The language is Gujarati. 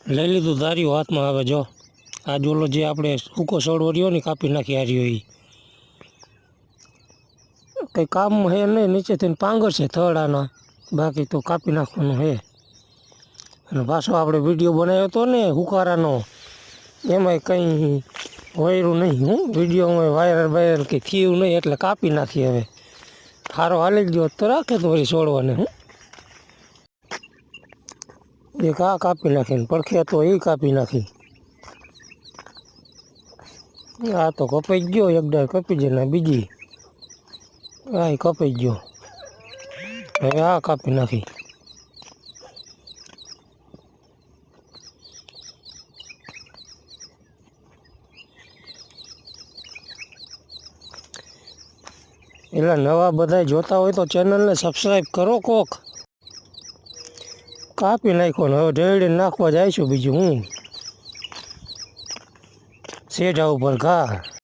લઈ લીધું ધાર્યું હાથમાં. હવે જો આ જોલો જે આપણે સૂકો છોડવો રહ્યો ને કાપી નાખી હાર્યો એ કંઈ કામ હે નહીં. નીચેથી પાંગર છે થડાના, બાકી તો કાપી નાખવાનું હે. અને પાછો આપણે વિડીયો બનાવ્યો હતો ને હુકારાનો, એમાંય કંઈ વાયરું નહીં. હું વિડીયોમાં વાયરલ કંઈ થયું નહીં એટલે કાપી નાખી. હવે સારો હાલી ગયો તો રાખે તો વળી છોડવાને. હું એક આ કાપી નાખીને પડખે તો એ કાપી નાખી. આ તો કપાઈ ગયો, એક ડાળ કપી જાય ને બીજી આ કપાઈ ગયો. હવે આ કાપી નાખી. એટલે નવા બધા જોતા હોય તો ચેનલને સબસ્ક્રાઈબ કરો કોક. કાપી નાખ્યો ને હવે ઢેળીને નાખવા જાય છું. બીજું હું સેઢા ઉપર ઘા